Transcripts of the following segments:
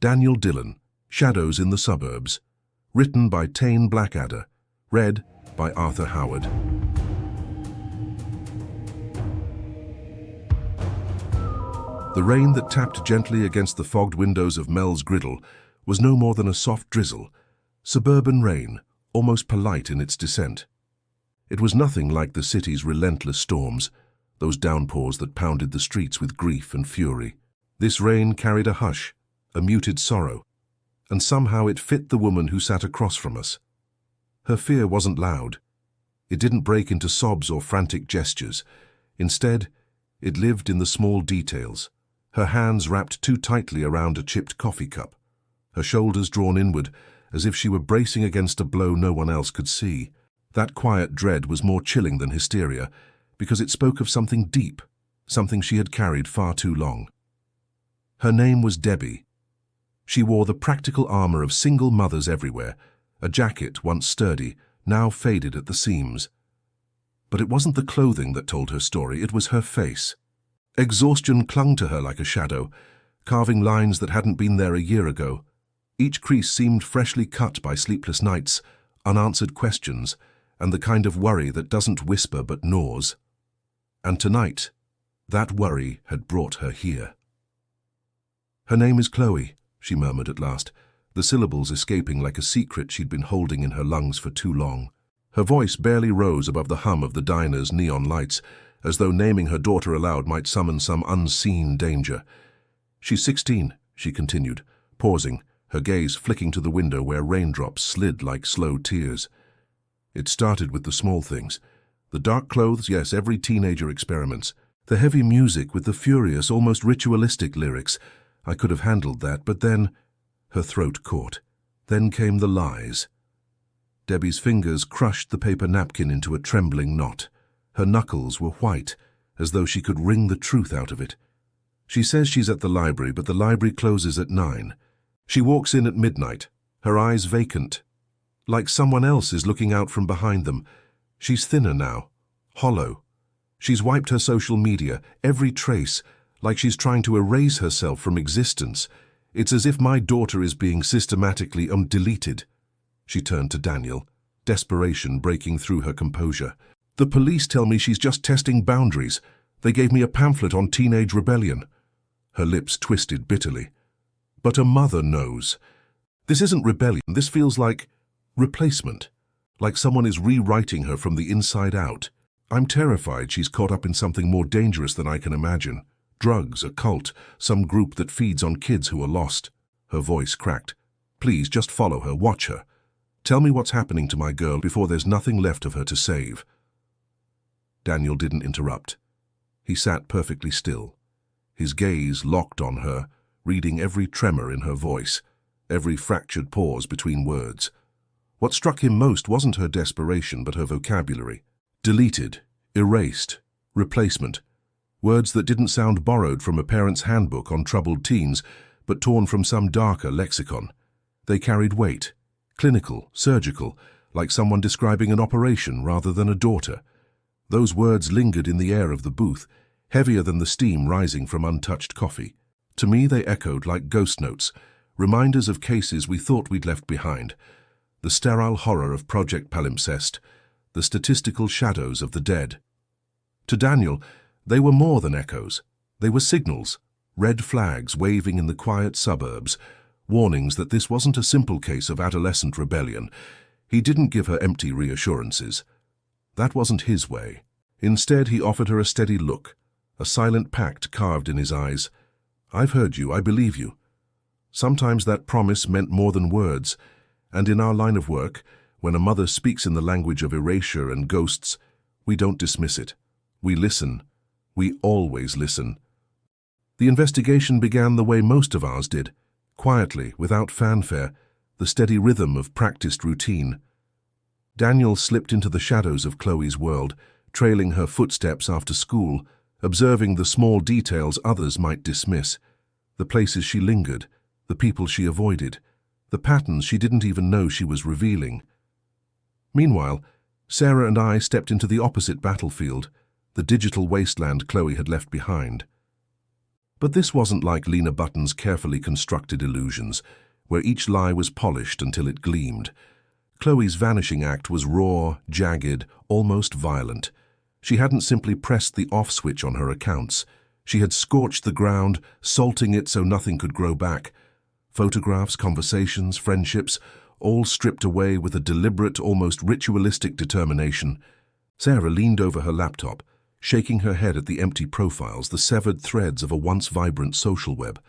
Daniel Dillon, Shadows in the Suburbs. Written by Tane Blackadder. Read by Arthur Howard. The rain that tapped gently against the fogged windows of Mel's griddle was no more than a soft drizzle, suburban rain, almost polite in its descent. It was nothing like the city's relentless storms, those downpours that pounded the streets with grief and fury. This rain carried a hush, a muted sorrow, and somehow it fit the woman who sat across from us. Her fear wasn't loud. It didn't break into sobs or frantic gestures. Instead, it lived in the small details. Her hands wrapped too tightly around a chipped coffee cup, her shoulders drawn inward as if she were bracing against a blow no one else could see. That quiet dread was more chilling than hysteria because it spoke of something deep, something she had carried far too long. Her name was Debbie. She wore the practical armor of single mothers everywhere, a jacket once sturdy, now faded at the seams. But it wasn't the clothing that told her story, it was her face. Exhaustion clung to her like a shadow, carving lines that hadn't been there a year ago. Each crease seemed freshly cut by sleepless nights, unanswered questions, and the kind of worry that doesn't whisper but gnaws. And tonight, that worry had brought her here. "Her name is Chloe," she murmured at last, the syllables escaping like a secret she'd been holding in her lungs for too long. Her voice barely rose above the hum of the diner's neon lights, as though naming her daughter aloud might summon some unseen danger. "She's 16, she continued, pausing, her gaze flicking to the window where raindrops slid like slow tears. "It started with the small things. The dark clothes, yes, every teenager experiments. The heavy music with the furious, almost ritualistic lyrics. I could have handled that, but then..." Her throat caught. Then came the lies. Debbie's fingers crushed the paper napkin into a trembling knot. Her knuckles were white, as though she could wring the truth out of it. "She says she's at the library, but the library closes at 9. She walks in at midnight, her eyes vacant, like someone else is looking out from behind them. She's thinner now, hollow. She's wiped her social media, every trace, like she's trying to erase herself from existence. It's as if my daughter is being systematically deleted." She turned to Daniel, desperation breaking through her composure. "The police tell me she's just testing boundaries. They gave me a pamphlet on teenage rebellion." Her lips twisted bitterly. "But a mother knows. This isn't rebellion, this feels like replacement. Like someone is rewriting her from the inside out. I'm terrified she's caught up in something more dangerous than I can imagine. Drugs, a cult, some group that feeds on kids who are lost." Her voice cracked. "Please, just follow her, watch her. Tell me what's happening to my girl before there's nothing left of her to save." Daniel didn't interrupt. He sat perfectly still, his gaze locked on her, reading every tremor in her voice, every fractured pause between words. What struck him most wasn't her desperation, but her vocabulary. Deleted, erased, replacement. Words that didn't sound borrowed from a parent's handbook on troubled teens, but torn from some darker lexicon. They carried weight, clinical, surgical, like someone describing an operation rather than a daughter. Those words lingered in the air of the booth, heavier than the steam rising from untouched coffee. To me they echoed like ghost notes, reminders of cases we thought we'd left behind. The sterile horror of Project Palimpsest, the statistical shadows of the dead. To Daniel, they were more than echoes. They were signals, red flags waving in the quiet suburbs, warnings that this wasn't a simple case of adolescent rebellion. He didn't give her empty reassurances. That wasn't his way. Instead, he offered her a steady look, a silent pact carved in his eyes. "I've heard you, I believe you." Sometimes that promise meant more than words, and in our line of work, when a mother speaks in the language of erasure and ghosts, we don't dismiss it. We listen. We always listen. The investigation began the way most of ours did, quietly, without fanfare, the steady rhythm of practiced routine. Daniel slipped into the shadows of Chloe's world, trailing her footsteps after school, observing the small details others might dismiss, the places she lingered, the people she avoided, the patterns she didn't even know she was revealing. Meanwhile, Sarah and I stepped into the opposite battlefield, the digital wasteland Chloe had left behind. But this wasn't like Lena Button's carefully constructed illusions, where each lie was polished until it gleamed. Chloe's vanishing act was raw, jagged, almost violent. She hadn't simply pressed the off switch on her accounts. She had scorched the ground, salting it so nothing could grow back. Photographs, conversations, friendships, all stripped away with a deliberate, almost ritualistic determination. Sarah leaned over her laptop, shaking her head at the empty profiles, the severed threads of a once vibrant social web.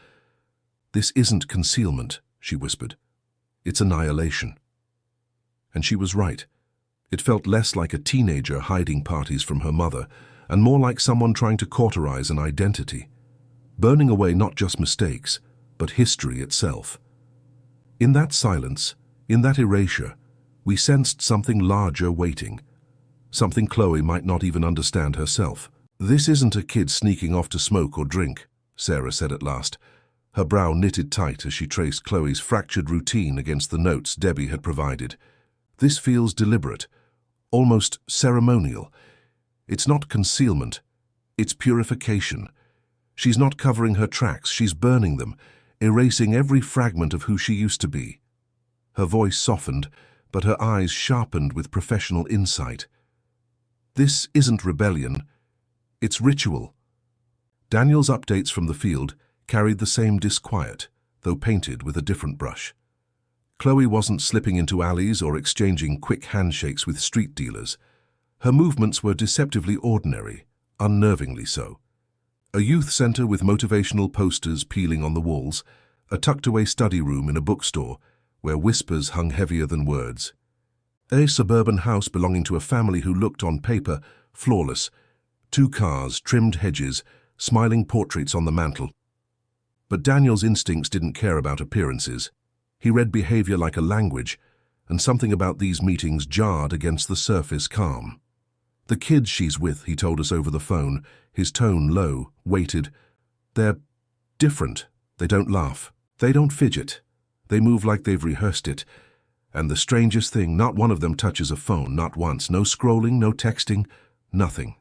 "This isn't concealment," she whispered. "It's annihilation." And she was right. It felt less like a teenager hiding parties from her mother, and more like someone trying to cauterize an identity, burning away not just mistakes, but history itself. In that silence, in that erasure, we sensed something larger waiting, something Chloe might not even understand herself. "This isn't a kid sneaking off to smoke or drink," Sarah said at last, her brow knitted tight as she traced Chloe's fractured routine against the notes Debbie had provided. "This feels deliberate, almost ceremonial. It's not concealment, it's purification. She's not covering her tracks, she's burning them, erasing every fragment of who she used to be." Her voice softened, but her eyes sharpened with professional insight. "This isn't rebellion, it's ritual." Daniel's updates from the field carried the same disquiet, though painted with a different brush. Chloe wasn't slipping into alleys or exchanging quick handshakes with street dealers. Her movements were deceptively ordinary, unnervingly so. A youth center with motivational posters peeling on the walls, a tucked-away study room in a bookstore where whispers hung heavier than words. A suburban house belonging to a family who looked on paper flawless. 2 cars, trimmed hedges, smiling portraits on the mantel. But Daniel's instincts didn't care about appearances. He read behavior like a language, and something about these meetings jarred against the surface calm. "The kids she's with," he told us over the phone, his tone low, weighted. "They're different. They don't laugh. They don't fidget. They move like they've rehearsed it. And the strangest thing, not one of them touches a phone, not once. No scrolling, no texting, nothing."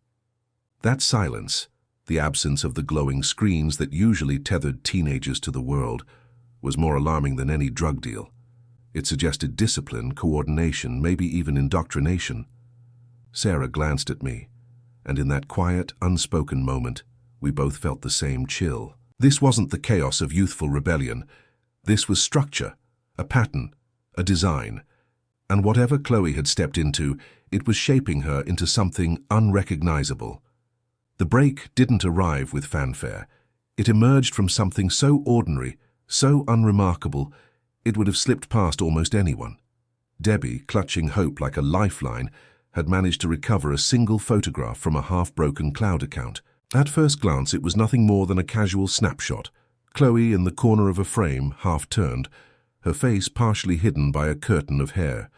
That silence, the absence of the glowing screens that usually tethered teenagers to the world, was more alarming than any drug deal. It suggested discipline, coordination, maybe even indoctrination. Sarah glanced at me, and in that quiet, unspoken moment, we both felt the same chill. This wasn't the chaos of youthful rebellion. This was structure, a pattern, a design. And whatever Chloe had stepped into, it was shaping her into something unrecognizable. The break didn't arrive with fanfare. It emerged from something so ordinary, so unremarkable, it would have slipped past almost anyone. Debbie, clutching hope like a lifeline, had managed to recover a single photograph from a half-broken cloud account. At first glance, it was nothing more than a casual snapshot. Chloe in the corner of a frame, half-turned, her face partially hidden by a curtain of hair.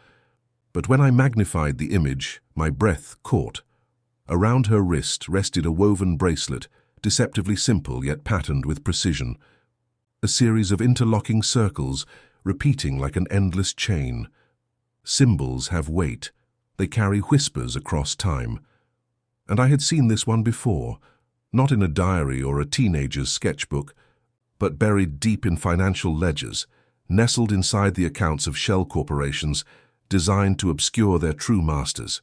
But when I magnified the image, my breath caught. Around her wrist rested a woven bracelet, deceptively simple yet patterned with precision. A series of interlocking circles, repeating like an endless chain. Symbols have weight. They carry whispers across time. And I had seen this one before, not in a diary or a teenager's sketchbook, but buried deep in financial ledgers, nestled inside the accounts of shell corporations designed to obscure their true masters.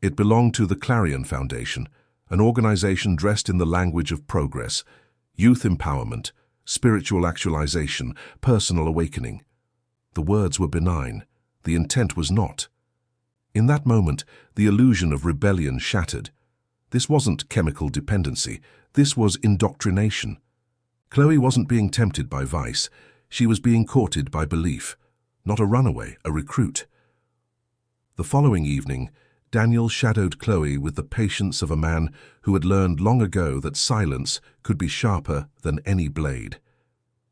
It belonged to the Clarion Foundation, an organization dressed in the language of progress, youth empowerment, spiritual actualization, personal awakening. The words were benign. The intent was not. In that moment, the illusion of rebellion shattered. This wasn't chemical dependency. This was indoctrination. Chloe wasn't being tempted by vice. She was being courted by belief. Not a runaway, a recruit. The following evening, Daniel shadowed Chloe with the patience of a man who had learned long ago that silence could be sharper than any blade.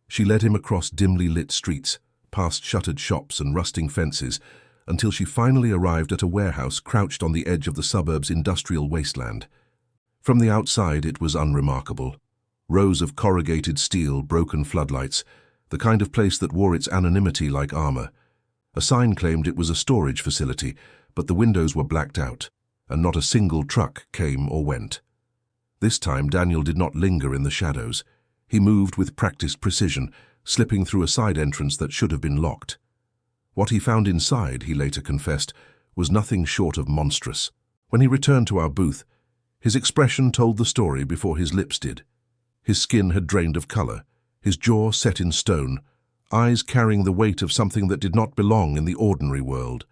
She led him across dimly lit streets, past shuttered shops and rusting fences, until she finally arrived at a warehouse crouched on the edge of the suburb's industrial wasteland. From the outside, it was unremarkable. Rows of corrugated steel, broken floodlights, the kind of place that wore its anonymity like armor. A sign claimed it was a storage facility, but the windows were blacked out, and not a single truck came or went. This time Daniel did not linger in the shadows. He moved with practiced precision, slipping through a side entrance that should have been locked. What he found inside, he later confessed, was nothing short of monstrous. When he returned to our booth, his expression told the story before his lips did. His skin had drained of color, his jaw set in stone, eyes carrying the weight of something that did not belong in the ordinary world.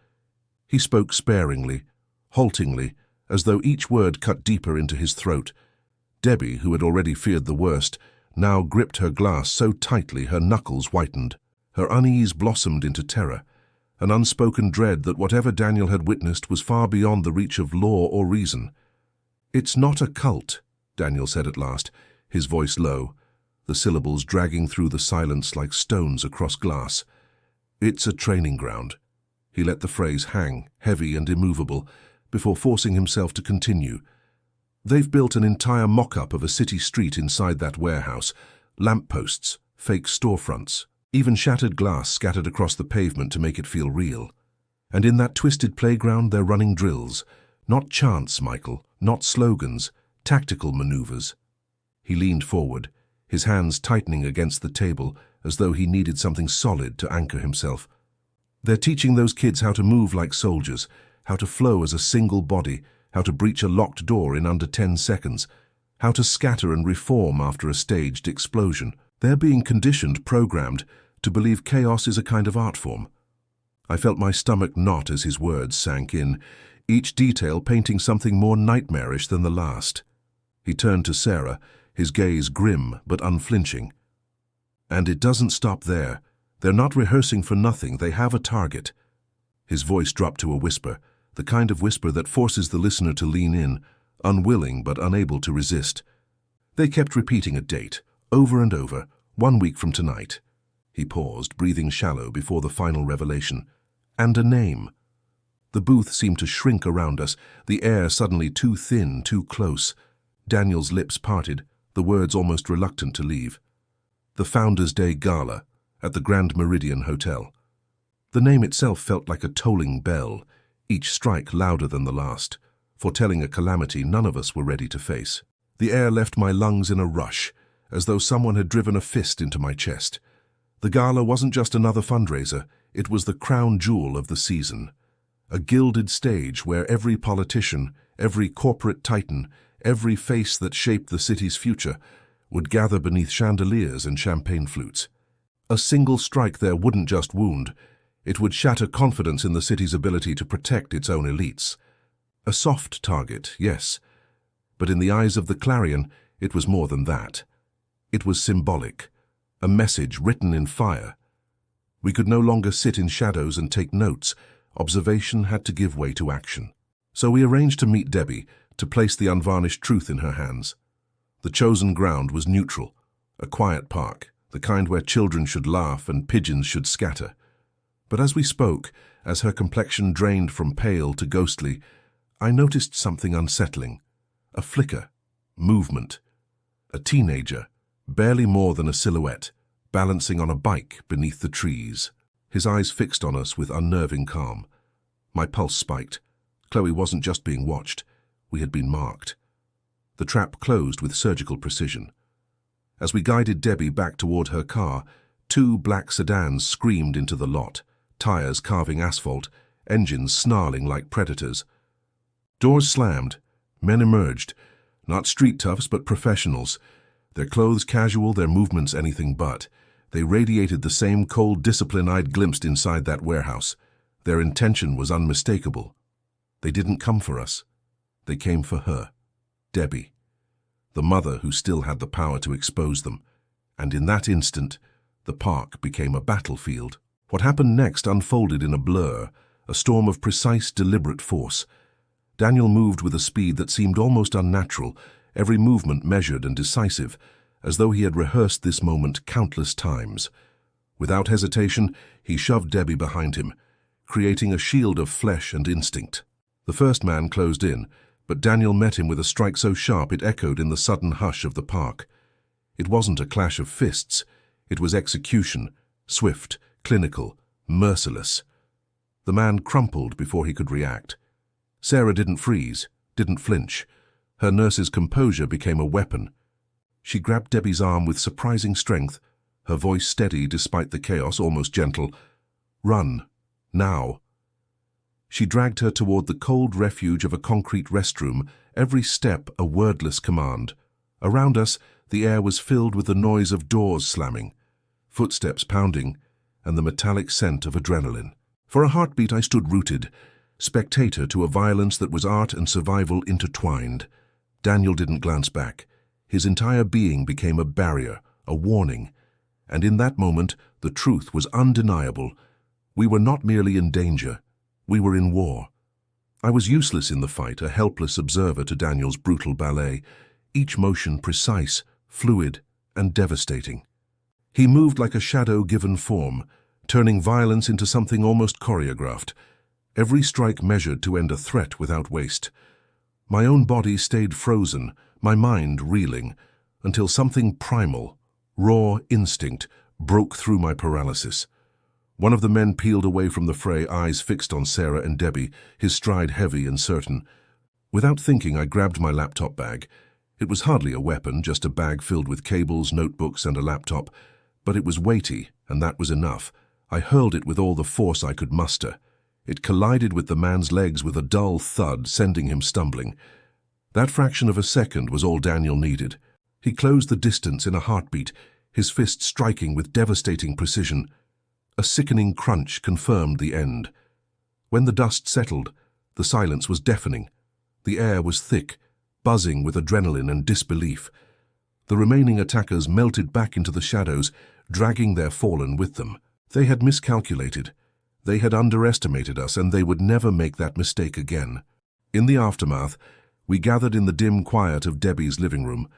He spoke sparingly, haltingly, as though each word cut deeper into his throat. Debbie, who had already feared the worst, now gripped her glass so tightly her knuckles whitened. Her unease blossomed into terror, an unspoken dread that whatever Daniel had witnessed was far beyond the reach of law or reason. "It's not a cult," Daniel said at last, his voice low, the syllables dragging through the silence like stones across glass. "It's a training ground." He let the phrase hang, heavy and immovable, before forcing himself to continue. "They've built an entire mock-up of a city street inside that warehouse, lampposts, fake storefronts, even shattered glass scattered across the pavement to make it feel real. And in that twisted playground they're running drills. Not chants, Michael, not slogans, tactical maneuvers." He leaned forward, his hands tightening against the table as though he needed something solid to anchor himself. "They're teaching those kids how to move like soldiers, how to flow as a single body, how to breach a locked door in under 10 seconds, how to scatter and reform after a staged explosion. They're being conditioned, programmed, to believe chaos is a kind of art form." I felt my stomach knot as his words sank in, each detail painting something more nightmarish than the last. He turned to Sarah, his gaze grim but unflinching. "And it doesn't stop there. They're not rehearsing for nothing. They have a target." His voice dropped to a whisper, the kind of whisper that forces the listener to lean in, unwilling but unable to resist. They kept repeating a date, over and over, 1 week from tonight. He paused, breathing shallow before the final revelation. "And a name." The booth seemed to shrink around us, the air suddenly too thin, too close. Daniel's lips parted, the words almost reluctant to leave. "The Founders' Day Gala, at the Grand Meridian Hotel." The name itself felt like a tolling bell, each strike louder than the last, foretelling a calamity none of us were ready to face. The air left my lungs in a rush, as though someone had driven a fist into my chest. The gala wasn't just another fundraiser, it was the crown jewel of the season. A gilded stage where every politician, every corporate titan, every face that shaped the city's future would gather beneath chandeliers and champagne flutes. A single strike there wouldn't just wound, it would shatter confidence in the city's ability to protect its own elites. A soft target, yes, but in the eyes of the Clarion, it was more than that. It was symbolic, a message written in fire. We could no longer sit in shadows and take notes. Observation had to give way to action. So we arranged to meet Debbie, to place the unvarnished truth in her hands. The chosen ground was neutral, a quiet park, the kind where children should laugh and pigeons should scatter. But as we spoke, as her complexion drained from pale to ghostly, I noticed something unsettling. A flicker, movement. A teenager, barely more than a silhouette, balancing on a bike beneath the trees. His eyes fixed on us with unnerving calm. My pulse spiked. Chloe wasn't just being watched. We had been marked. The trap closed with surgical precision. As we guided Debbie back toward her car, 2 black sedans screamed into the lot, tires carving asphalt, engines snarling like predators. Doors slammed. Men emerged. Not street toughs, but professionals. Their clothes casual, their movements anything but. They radiated the same cold discipline I'd glimpsed inside that warehouse. Their intention was unmistakable. They didn't come for us. They came for her, Debbie, the mother who still had the power to expose them. And in that instant, the park became a battlefield. What happened next unfolded in a blur, a storm of precise, deliberate force. Daniel moved with a speed that seemed almost unnatural, every movement measured and decisive, as though he had rehearsed this moment countless times. Without hesitation, he shoved Debbie behind him, creating a shield of flesh and instinct. The first man closed in, but Daniel met him with a strike so sharp it echoed in the sudden hush of the park. It wasn't a clash of fists. It was execution, swift, clinical, merciless. The man crumpled before he could react. Sarah didn't freeze, didn't flinch. Her nurse's composure became a weapon. She grabbed Debbie's arm with surprising strength, her voice steady despite the chaos, almost gentle. "Run. Now." She dragged her toward the cold refuge of a concrete restroom, every step a wordless command. Around us, the air was filled with the noise of doors slamming, footsteps pounding, and the metallic scent of adrenaline. For a heartbeat I stood rooted, spectator to a violence that was art and survival intertwined. Daniel didn't glance back. His entire being became a barrier, a warning. And in that moment, the truth was undeniable. We were not merely in danger. We were in war. I was useless in the fight, a helpless observer to Daniel's brutal ballet, each motion precise, fluid, and devastating. He moved like a shadow given form, turning violence into something almost choreographed, every strike measured to end a threat without waste. My own body stayed frozen, my mind reeling, until something primal, raw instinct, broke through my paralysis. One of the men peeled away from the fray, eyes fixed on Sarah and Debbie, his stride heavy and certain. Without thinking, I grabbed my laptop bag. It was hardly a weapon, just a bag filled with cables, notebooks, and a laptop. But it was weighty, and that was enough. I hurled it with all the force I could muster. It collided with the man's legs with a dull thud, sending him stumbling. That fraction of a second was all Daniel needed. He closed the distance in a heartbeat, his fist striking with devastating precision. A sickening crunch confirmed the end. When the dust settled, the silence was deafening. The air was thick, buzzing with adrenaline and disbelief. The remaining attackers melted back into the shadows, dragging their fallen with them. They had miscalculated. They had underestimated us, and they would never make that mistake again. In the aftermath, we gathered in the dim quiet of Debbie's living room,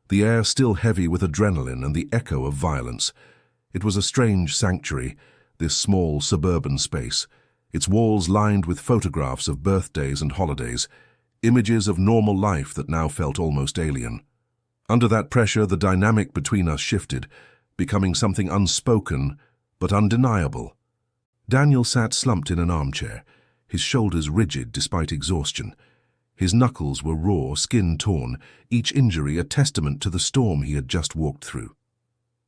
the air still heavy with adrenaline and the echo of violence. It was a strange sanctuary, this small suburban space, its walls lined with photographs of birthdays and holidays, images of normal life that now felt almost alien. Under that pressure, the dynamic between us shifted, becoming something unspoken but undeniable. Daniel sat slumped in an armchair, his shoulders rigid despite exhaustion. His knuckles were raw, skin torn, each injury a testament to the storm he had just walked through.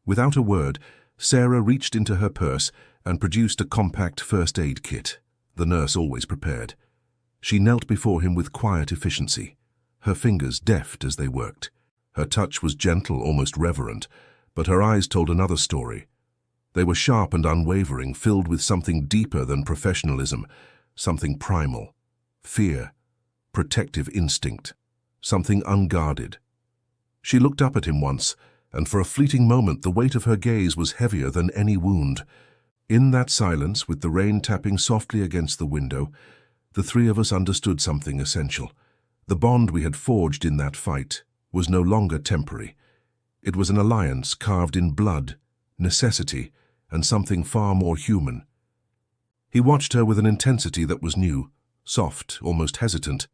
Without a word, Sarah reached into her purse and produced a compact first aid kit, the nurse always prepared. She knelt before him with quiet efficiency, her fingers deft as they worked. Her touch was gentle, almost reverent, but her eyes told another story. They were sharp and unwavering, filled with something deeper than professionalism, something primal, fear, protective instinct, something unguarded. She looked up at him once, and for a fleeting moment the weight of her gaze was heavier than any wound. In that silence, with the rain tapping softly against the window, the three of us understood something essential. The bond we had forged in that fight was no longer temporary. It was an alliance carved in blood, necessity, and something far more human. He watched her with an intensity that was new, soft, almost hesitant.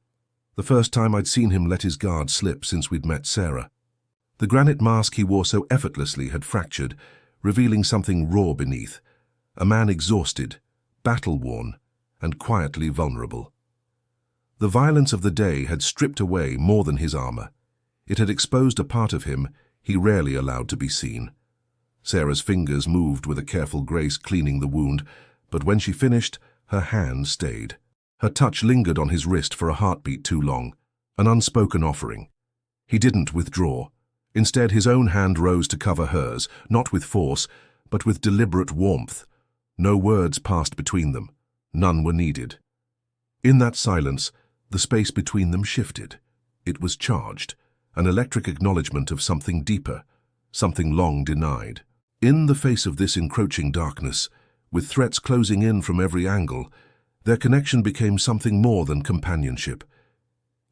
The first time I'd seen him let his guard slip since we'd met Sarah. The granite mask he wore so effortlessly had fractured, revealing something raw beneath. A man exhausted, battle-worn, and quietly vulnerable. The violence of the day had stripped away more than his armor. It had exposed a part of him he rarely allowed to be seen. Sarah's fingers moved with a careful grace, cleaning the wound, but when she finished, her hand stayed. Her touch lingered on his wrist for a heartbeat too long, an unspoken offering. He didn't withdraw. Instead, his own hand rose to cover hers, not with force, but with deliberate warmth. No words passed between them. None were needed. In that silence, the space between them shifted. It was charged, an electric acknowledgement of something deeper, something long denied. In the face of this encroaching darkness, with threats closing in from every angle, their connection became something more than companionship.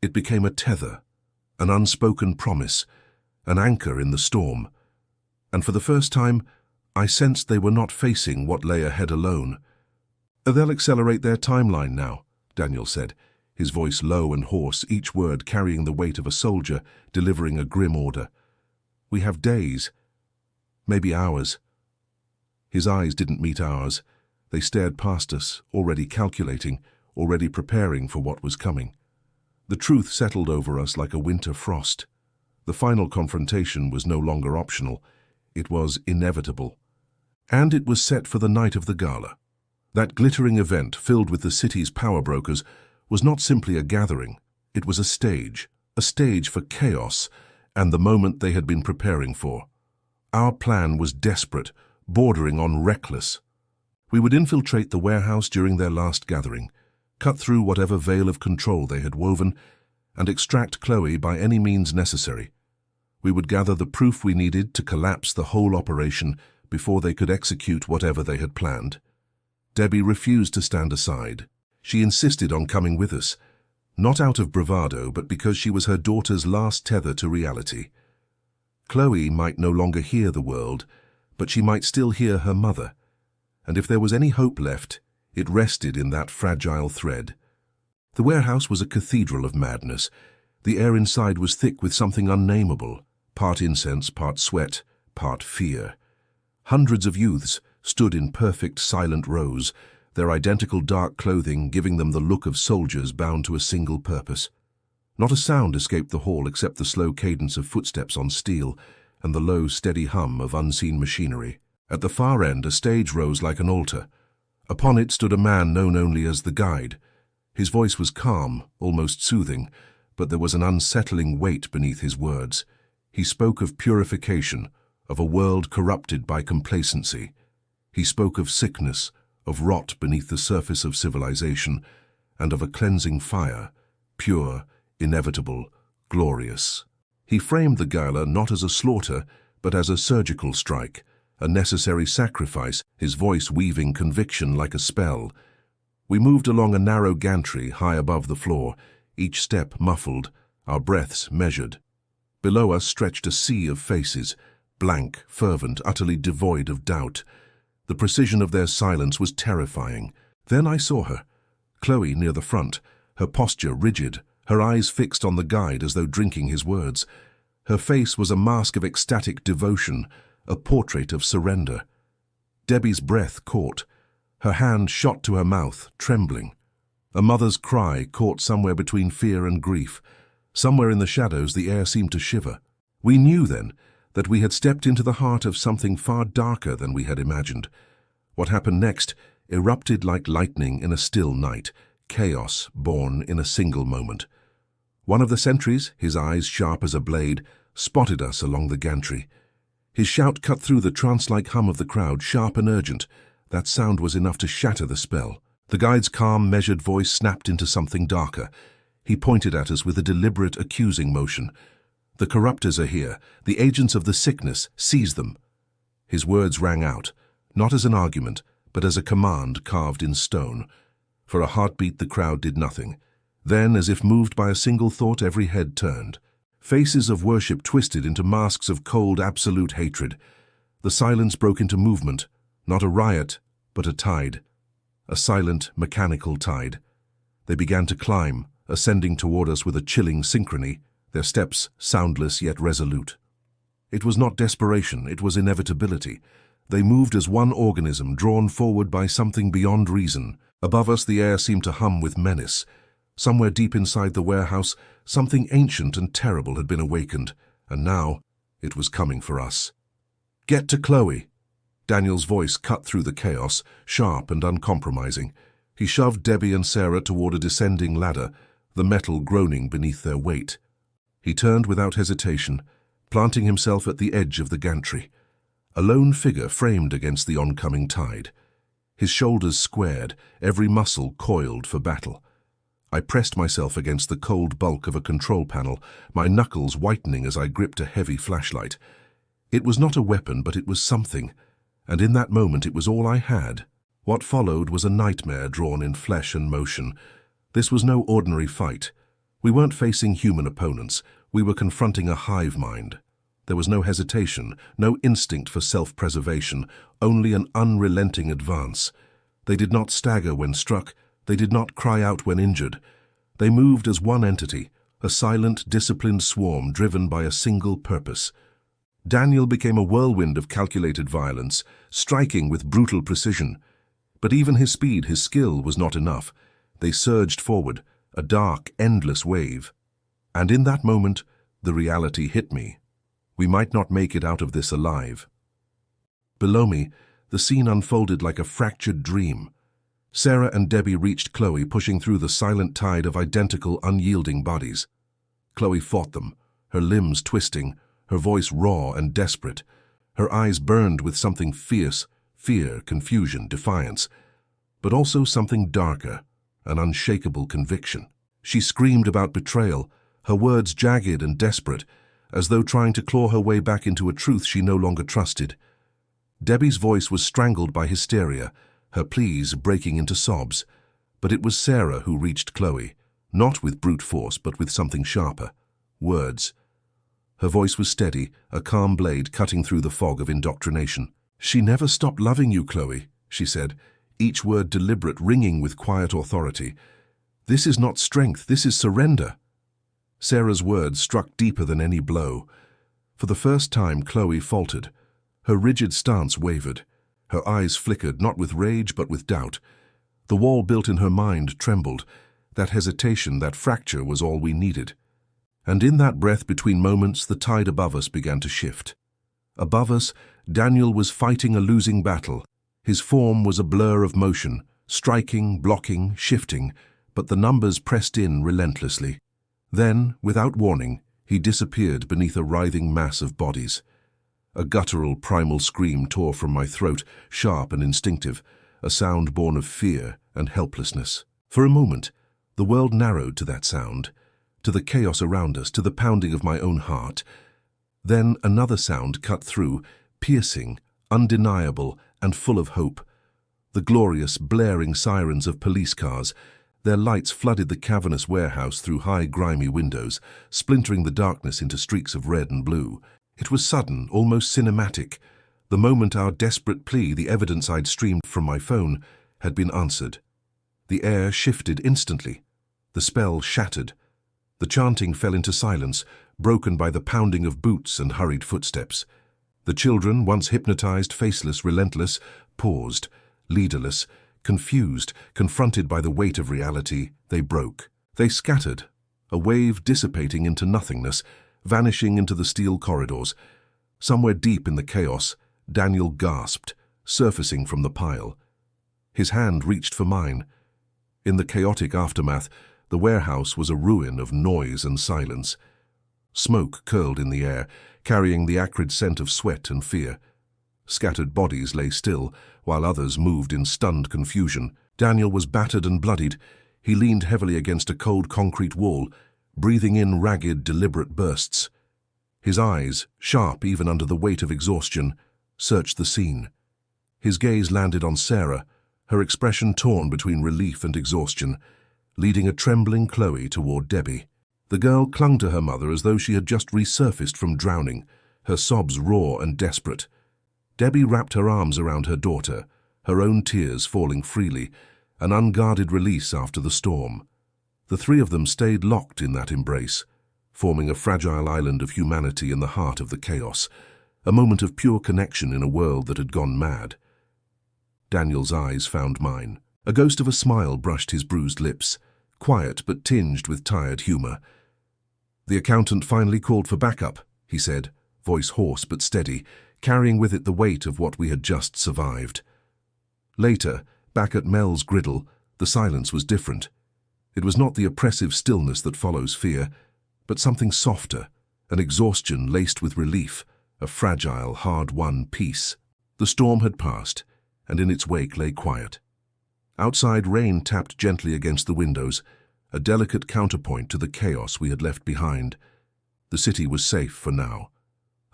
It became a tether, an unspoken promise, an anchor in the storm. And for the first time, I sensed they were not facing what lay ahead alone. "They'll accelerate their timeline now," Daniel said, his voice low and hoarse, each word carrying the weight of a soldier delivering a grim order. "We have days, maybe hours." His eyes didn't meet ours. They stared past us, already calculating, already preparing for what was coming. The truth settled over us like a winter frost. The final confrontation was no longer optional. It was inevitable. And it was set for the night of the gala. That glittering event, filled with the city's power brokers, was not simply a gathering. It was a stage for chaos, and the moment they had been preparing for. Our plan was desperate, bordering on reckless. We would infiltrate the warehouse during their last gathering, cut through whatever veil of control they had woven, and extract Chloe by any means necessary. We would gather the proof we needed to collapse the whole operation before they could execute whatever they had planned. Debbie refused to stand aside. She insisted on coming with us, not out of bravado, but because she was her daughter's last tether to reality. Chloe might no longer hear the world, but she might still hear her mother, and if there was any hope left, it rested in that fragile thread. The warehouse was a cathedral of madness. The air inside was thick with something unnameable, part incense, part sweat, part fear. Hundreds of youths stood in perfect silent rows, their identical dark clothing giving them the look of soldiers bound to a single purpose. Not a sound escaped the hall except the slow cadence of footsteps on steel and the low, steady hum of unseen machinery. At the far end, a stage rose like an altar. Upon it stood a man known only as the Guide. His voice was calm, almost soothing, but there was an unsettling weight beneath his words. He spoke of purification, of a world corrupted by complacency. He spoke of sickness, of rot beneath the surface of civilization, and of a cleansing fire, pure, inevitable, glorious. He framed the gala not as a slaughter, but as a surgical strike, a necessary sacrifice, his voice weaving conviction like a spell. We moved along a narrow gantry high above the floor, each step muffled, our breaths measured. Below us stretched a sea of faces, blank, fervent, utterly devoid of doubt. The precision of their silence was terrifying. Then I saw her, Chloe near the front, her posture rigid, her eyes fixed on the Guide as though drinking his words. Her face was a mask of ecstatic devotion, a portrait of surrender. Debbie's breath caught. Her hand shot to her mouth, trembling. A mother's cry caught somewhere between fear and grief. Somewhere in the shadows the air seemed to shiver. We knew then that we had stepped into the heart of something far darker than we had imagined. What happened next erupted like lightning in a still night, chaos born in a single moment. One of the sentries, his eyes sharp as a blade, spotted us along the gantry. His shout cut through the trance-like hum of the crowd, sharp and urgent. That sound was enough to shatter the spell. The Guide's calm, measured voice snapped into something darker. He pointed at us with a deliberate, accusing motion. "The corruptors are here. The agents of the sickness. Seize them." His words rang out, not as an argument, but as a command carved in stone. For a heartbeat the crowd did nothing. Then, as if moved by a single thought, every head turned. Faces of worship twisted into masks of cold, absolute hatred. The silence broke into movement, not a riot, but a tide. A silent, mechanical tide. They began to climb, ascending toward us with a chilling synchrony, their steps soundless yet resolute. It was not desperation, it was inevitability. They moved as one organism, drawn forward by something beyond reason. Above us the air seemed to hum with menace. Somewhere deep inside the warehouse, something ancient and terrible had been awakened, and now it was coming for us. "Get to Chloe!" Daniel's voice cut through the chaos, sharp and uncompromising. He shoved Debbie and Sarah toward a descending ladder, the metal groaning beneath their weight. He turned without hesitation, planting himself at the edge of the gantry, a lone figure framed against the oncoming tide. His shoulders squared, every muscle coiled for battle. I pressed myself against the cold bulk of a control panel, my knuckles whitening as I gripped a heavy flashlight. It was not a weapon, but it was something, and in that moment it was all I had. What followed was a nightmare drawn in flesh and motion. This was no ordinary fight. We weren't facing human opponents. We were confronting a hive mind. There was no hesitation, no instinct for self-preservation, only an unrelenting advance. They did not stagger when struck. They did not cry out when injured. They moved as one entity, a silent, disciplined swarm driven by a single purpose. Daniel became a whirlwind of calculated violence, striking with brutal precision. But even his speed, his skill, was not enough. They surged forward, a dark, endless wave. And in that moment, The reality hit me. We might not make it out of this alive. Below me, the scene unfolded like a fractured dream. Sarah and Debbie reached Chloe, pushing through the silent tide of identical, unyielding bodies. Chloe fought them, her limbs twisting, her voice raw and desperate. Her eyes burned with something fierce, fear, confusion, defiance, but also something darker, an unshakable conviction. She screamed about betrayal, her words jagged and desperate, as though trying to claw her way back into a truth she no longer trusted. Debbie's voice was strangled by hysteria, her pleas breaking into sobs, but it was Sarah who reached Chloe, not with brute force but with something sharper, words. Her voice was steady, a calm blade cutting through the fog of indoctrination. "She never stopped loving you, Chloe," she said, each word deliberate, ringing with quiet authority. "This is not strength, this is surrender." Sarah's words struck deeper than any blow. For the first time, Chloe faltered. Her rigid stance wavered. Her eyes flickered, not with rage but with doubt. The wall built in her mind trembled. That hesitation, that fracture was all we needed. And in that breath between moments, the tide above us began to shift. Above us, Daniel was fighting a losing battle. His form was a blur of motion, striking, blocking, shifting, but the numbers pressed in relentlessly. Then, without warning, he disappeared beneath a writhing mass of bodies. A guttural, primal scream tore from my throat, sharp and instinctive, a sound born of fear and helplessness. For a moment, the world narrowed to that sound, to the chaos around us, to the pounding of my own heart. Then another sound cut through, piercing, undeniable, and full of hope. The glorious, blaring sirens of police cars. Their lights flooded the cavernous warehouse through high, grimy windows, splintering the darkness into streaks of red and blue. It was sudden, almost cinematic. The moment our desperate plea, the evidence I'd streamed from my phone, had been answered. The air shifted instantly. The spell shattered. The chanting fell into silence, broken by the pounding of boots and hurried footsteps. The children, once hypnotized, faceless, relentless, paused, leaderless, confused, confronted by the weight of reality. They broke. They scattered, a wave dissipating into nothingness, vanishing into the steel corridors. Somewhere deep in the chaos, Daniel gasped, surfacing from the pile. His hand reached for mine. In the chaotic aftermath, the warehouse was a ruin of noise and silence. Smoke curled in the air, carrying the acrid scent of sweat and fear. Scattered bodies lay still, while others moved in stunned confusion. Daniel was battered and bloodied. He leaned heavily against a cold concrete wall, breathing in ragged, deliberate bursts. His eyes, sharp even under the weight of exhaustion, searched the scene. His gaze landed on Sarah, her expression torn between relief and exhaustion, leading a trembling Chloe toward Debbie. The girl clung to her mother as though she had just resurfaced from drowning, her sobs raw and desperate. Debbie wrapped her arms around her daughter, her own tears falling freely, an unguarded release after the storm. The three of them stayed locked in that embrace, forming a fragile island of humanity in the heart of the chaos, a moment of pure connection in a world that had gone mad. Daniel's eyes found mine. A ghost of a smile brushed his bruised lips, quiet but tinged with tired humor. "The accountant finally called for backup," he said, voice hoarse but steady, carrying with it the weight of what we had just survived. Later, back at Mel's griddle, the silence was different. It was not the oppressive stillness that follows fear, but something softer, an exhaustion laced with relief, a fragile, hard-won peace. The storm had passed, and in its wake lay quiet. Outside, rain tapped gently against the windows, a delicate counterpoint to the chaos we had left behind. The city was safe for now.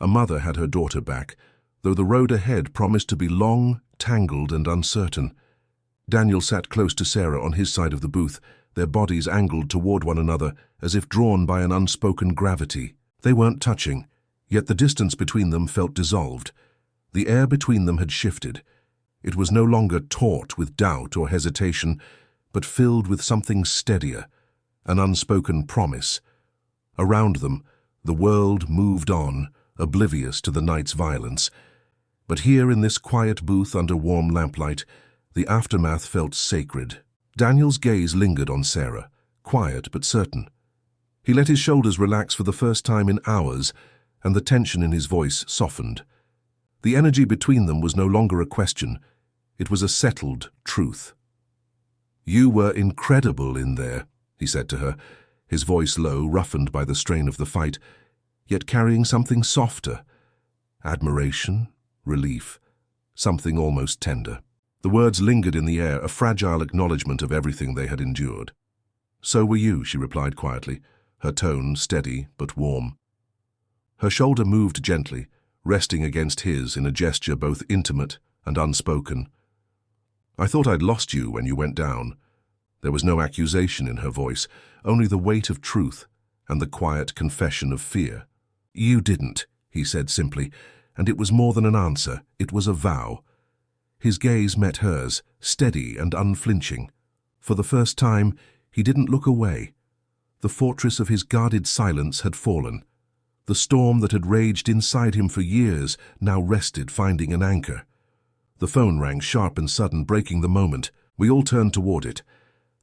A mother had her daughter back, though the road ahead promised to be long, tangled, and uncertain. Daniel sat close to Sarah on his side of the booth, their bodies angled toward one another as if drawn by an unspoken gravity. They weren't touching, yet the distance between them felt dissolved. The air between them had shifted. It was no longer taut with doubt or hesitation, but filled with something steadier, an unspoken promise. Around them, the world moved on, oblivious to the night's violence. But here in this quiet booth under warm lamplight, the aftermath felt sacred. Daniel's gaze lingered on Sarah, quiet but certain. He let his shoulders relax for the first time in hours, and the tension in his voice softened. The energy between them was no longer a question. It was a settled truth. "You were incredible in there," he said to her, his voice low, roughened by the strain of the fight, yet carrying something softer. Admiration, relief, something almost tender. The words lingered in the air, a fragile acknowledgement of everything they had endured. "So were you," she replied quietly, her tone steady but warm. Her shoulder moved gently, resting against his in a gesture both intimate and unspoken. "I thought I'd lost you when you went down." There was no accusation in her voice, only the weight of truth and the quiet confession of fear. "You didn't," he said simply, and it was more than an answer, it was a vow. His gaze met hers, steady and unflinching. For the first time, he didn't look away. The fortress of his guarded silence had fallen. The storm that had raged inside him for years now rested, finding an anchor. The phone rang sharp and sudden, breaking the moment. We all turned toward it.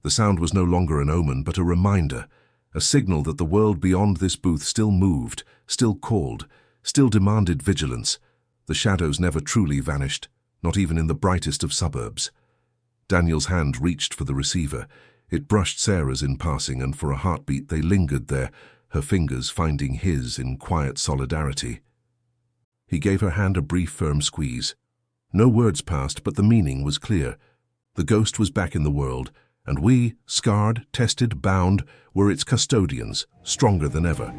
The sound was no longer an omen, but a reminder, a signal that the world beyond this booth still moved, still called, still demanded vigilance. The shadows never truly vanished, not even in the brightest of suburbs. Daniel's hand reached for the receiver. It brushed Sarah's in passing, and for a heartbeat they lingered there, her fingers finding his in quiet solidarity. He gave her hand a brief, firm squeeze. No words passed, but the meaning was clear. The ghost was back in the world, and we, scarred, tested, bound, were its custodians, stronger than ever.